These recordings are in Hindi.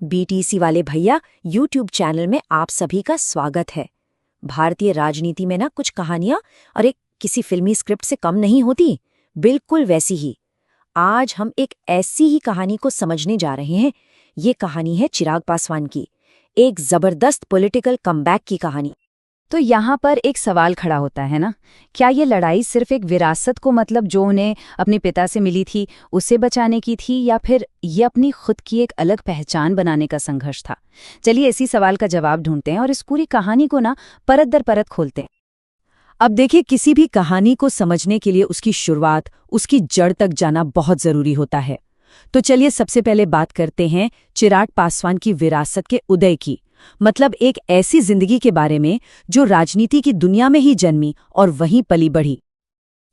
बीटीसी वाले भैया यूट्यूब चैनल में आप सभी का स्वागत है। भारतीय राजनीति में ना कुछ कहानियां और किसी फिल्मी स्क्रिप्ट से कम नहीं होती, बिल्कुल वैसी ही। आज हम एक ऐसी ही कहानी को समझने जा रहे हैं। ये कहानी है चिराग पासवान की, एक जबरदस्त पॉलिटिकल कमबैक की कहानी। तो यहाँ पर एक सवाल खड़ा होता है ना, क्या ये लड़ाई सिर्फ एक विरासत को मतलब जो उन्हें अपने पिता से मिली थी उसे बचाने की थी, या फिर ये अपनी खुद की एक अलग पहचान बनाने का संघर्ष था? चलिए इसी सवाल का जवाब ढूंढते हैं और इस पूरी कहानी को ना परत दर परत खोलते हैं। अब देखिए, किसी भी कहानी को समझने के लिए उसकी शुरुआत, उसकी जड़ तक जाना बहुत जरूरी होता है। तो चलिए सबसे पहले बात करते हैं चिराग पासवान की विरासत के उदय की, मतलब एक ऐसी जिंदगी के बारे में जो राजनीति की दुनिया में ही जन्मी और वहीं पली बढ़ी।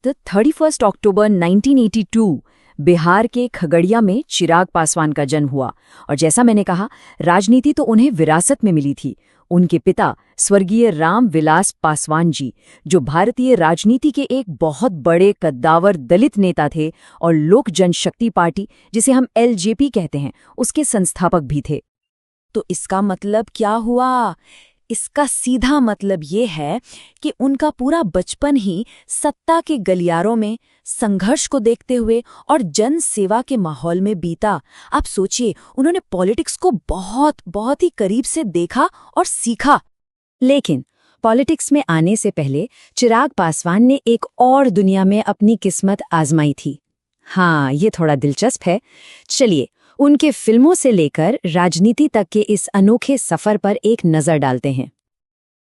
31 अक्टूबर 1982 बिहार के खगड़िया में चिराग पासवान का जन्म हुआ। और जैसा मैंने कहा, राजनीति तो उन्हें विरासत में मिली थी। उनके पिता स्वर्गीय राम विलास पासवान जी, जो भारतीय राजनीति के एक बहुत बड़े कद्दावर दलित नेता थे और लोक जनशक्ति पार्टी, जिसे हम एलजेपी कहते हैं, उसके संस्थापक भी थे। तो इसका मतलब क्या हुआ? इसका सीधा मतलब ये है कि उनका पूरा बचपन ही सत्ता के गलियारों में संघर्ष को देखते हुए और जन सेवा के माहौल में बीता। आप सोचिए, उन्होंने पॉलिटिक्स को बहुत ही करीब से देखा और सीखा। लेकिन पॉलिटिक्स में आने से पहले चिराग पासवान ने एक और दुनिया में अपनी किस्मत आजमाई थी। हाँ, ये थोड़ा दिलचस्प है। चलिए उनके फिल्मों से लेकर राजनीति तक के इस अनोखे सफर पर एक नजर डालते हैं।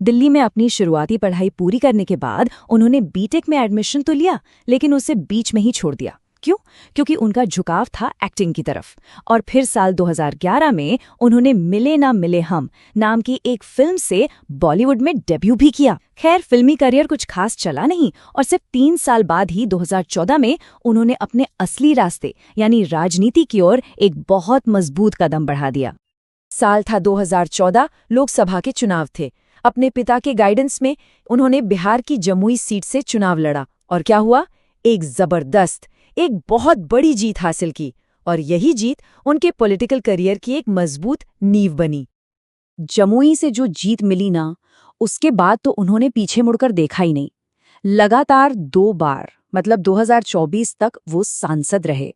दिल्ली में अपनी शुरुआती पढ़ाई पूरी करने के बाद उन्होंने बीटेक में एडमिशन तो लिया, लेकिन उसे बीच में ही छोड़ दिया। क्यों? क्योंकि उनका झुकाव था एक्टिंग की तरफ। और फिर साल 2011 में उन्होंने मिले ना मिले हम नाम की एक फिल्म से बॉलीवुड में डेब्यू भी किया। खैर, फिल्मी करियर कुछ खास चला नहीं और सिर्फ 3 साल बाद ही 2014 में उन्होंने अपने असली रास्ते यानी राजनीति की ओर एक बहुत मजबूत कदम बढ़ा दिया। साल था 2014, लोकसभा के चुनाव थे। अपने पिता के गाइडेंस में उन्होंने बिहार की जमुई सीट से चुनाव लड़ा और क्या हुआ? एक बहुत बड़ी जीत हासिल की। और यही जीत उनके पॉलिटिकल करियर की एक मजबूत नींव बनी। जमुई से जो जीत मिली ना, उसके बाद तो उन्होंने पीछे मुड़कर देखा ही नहीं। लगातार 2 बार मतलब 2024 तक वो सांसद रहे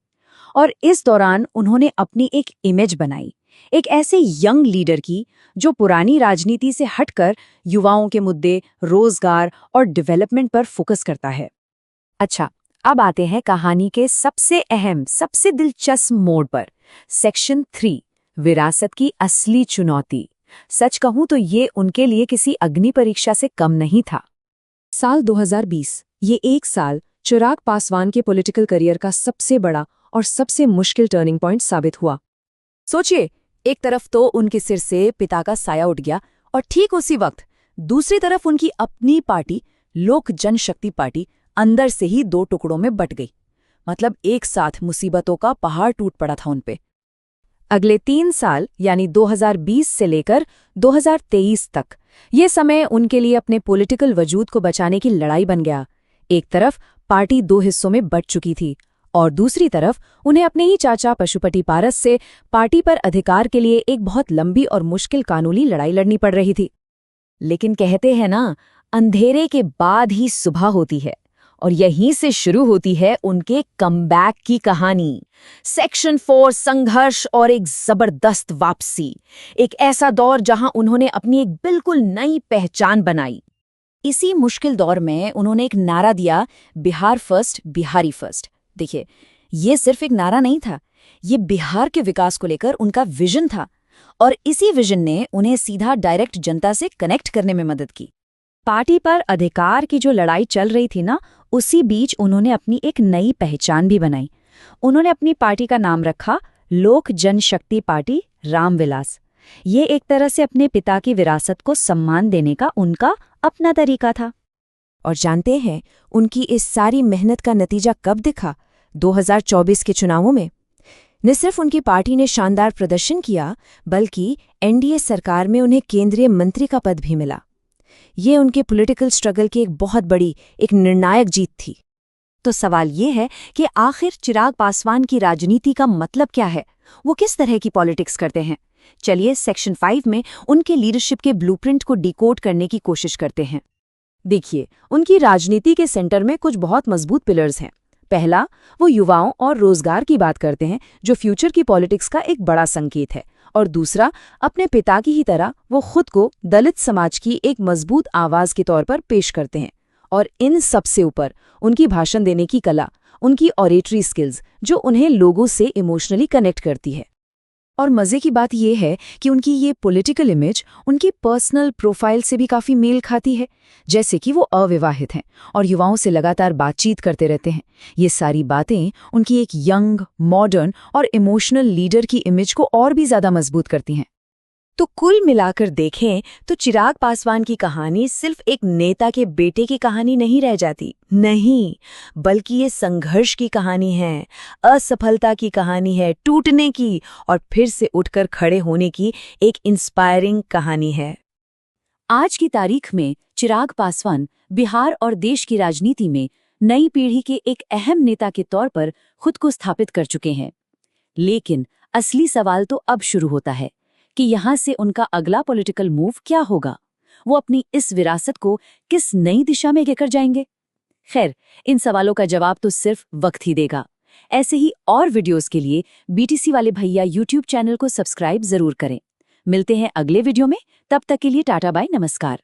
और इस दौरान उन्होंने अपनी एक इमेज बनाई, एक ऐसे यंग लीडर की जो पुरानी राजनीति से हटकर युवाओं के मुद्दे, रोजगार और डेवलपमेंट पर फोकस करता है। अच्छा, अब आते हैं कहानी के सबसे अहम, सबसे दिलचस्प मोड़ पर। सेक्शन 3, विरासत की असली चुनौती। सच कहूं तो ये उनके लिए किसी अग्नि परीक्षा से कम नहीं था। साल 2020, ये एक साल चिराग पासवान के पॉलिटिकल करियर का सबसे बड़ा और सबसे मुश्किल टर्निंग पॉइंट साबित हुआ। सोचिए, एक तरफ तो उनके सिर से पिता का साया उठ गया और ठीक उसी वक्त दूसरी तरफ उनकी अपनी पार्टी, लोक जनशक्ति पार्टी, अंदर से ही 2 टुकड़ों में बट गई। मतलब एक साथ मुसीबतों का पहाड़ टूट पड़ा था उन पे। अगले 3 साल यानी 2020 से लेकर 2023 तक, ये समय उनके लिए अपने पॉलिटिकल वजूद को बचाने की लड़ाई बन गया। एक तरफ पार्टी 2 हिस्सों में बट चुकी थी और दूसरी तरफ उन्हें अपने ही चाचा पशुपति पारस से पार्टी पर अधिकार के लिए एक बहुत लंबी और मुश्किल कानूनी लड़ाई लड़नी पड़ रही थी। लेकिन कहते हैं ना, अंधेरे के बाद ही सुबह होती है और यहीं से शुरू होती है उनके कमबैक की कहानी। सेक्शन 4, संघर्ष और एक जबरदस्त वापसी। एक ऐसा दौर जहां उन्होंने अपनी एक बिल्कुल नई पहचान बनाई। इसी मुश्किल दौर में उन्होंने एक नारा दिया, बिहार फर्स्ट, बिहारी फर्स्ट। देखिए, ये सिर्फ एक नारा नहीं था, ये बिहार के विकास को लेकर उनका विजन था और इसी विजन ने उन्हें सीधा डायरेक्ट जनता से कनेक्ट करने में मदद की। पार्टी पर अधिकार की जो लड़ाई चल रही थी ना, उसी बीच उन्होंने अपनी एक नई पहचान भी बनाई। उन्होंने अपनी पार्टी का नाम रखा लोक जनशक्ति पार्टी रामविलास। ये एक तरह से अपने पिता की विरासत को सम्मान देने का उनका अपना तरीका था। और जानते हैं उनकी इस सारी मेहनत का नतीजा कब दिखा? 2024 के चुनावों में। न सिर्फ उनकी पार्टी ने शानदार प्रदर्शन किया, बल्कि एनडीए सरकार में उन्हें केंद्रीय मंत्री का पद भी मिला। ये उनके पॉलिटिकल स्ट्रगल की एक बहुत बड़ी, एक निर्णायक जीत थी। तो सवाल ये है कि आखिर चिराग पासवान की राजनीति का मतलब क्या है? वो किस तरह की पॉलिटिक्स करते हैं? चलिए सेक्शन 5 में उनके लीडरशिप के ब्लूप्रिंट को डिकोड करने की कोशिश करते हैं। देखिए, उनकी राजनीति के सेंटर में कुछ बहुत मजबूत पिलर्स हैं। पहला, वो युवाओं और रोजगार की बात करते हैं, जो फ्यूचर की पॉलिटिक्स का एक बड़ा संकेत है। और दूसरा, अपने पिता की ही तरह वो खुद को दलित समाज की एक मजबूत आवाज के तौर पर पेश करते हैं। और इन सबसे ऊपर उनकी भाषण देने की कला, उनकी ऑरेटरी स्किल्स, जो उन्हें लोगों से इमोशनली कनेक्ट करती है। और मजे की बात यह है कि उनकी ये पॉलिटिकल इमेज उनकी पर्सनल प्रोफाइल से भी काफी मेल खाती है, जैसे कि वो अविवाहित हैं और युवाओं से लगातार बातचीत करते रहते हैं। ये सारी बातें उनकी एक यंग, मॉडर्न और इमोशनल लीडर की इमेज को और भी ज्यादा मजबूत करती हैं। तो कुल मिलाकर देखें तो चिराग पासवान की कहानी सिर्फ एक नेता के बेटे की कहानी नहीं रह जाती, नहीं, बल्कि ये संघर्ष की कहानी है, असफलता की कहानी है, टूटने की और फिर से उठकर खड़े होने की एक इंस्पायरिंग कहानी है। आज की तारीख में चिराग पासवान बिहार और देश की राजनीति में नई पीढ़ी के एक अहम नेता के तौर पर खुद को स्थापित कर चुके हैं। लेकिन असली सवाल तो अब शुरू होता है कि यहाँ से उनका अगला पॉलिटिकल मूव क्या होगा। वो अपनी इस विरासत को किस नई दिशा में लेकर जाएंगे? खैर, इन सवालों का जवाब तो सिर्फ वक्त ही देगा। ऐसे ही और वीडियोस के लिए बीटीसी वाले भैया यूट्यूब चैनल को सब्सक्राइब जरूर करें। मिलते हैं अगले वीडियो में, तब तक के लिए टाटा बाय नमस्कार।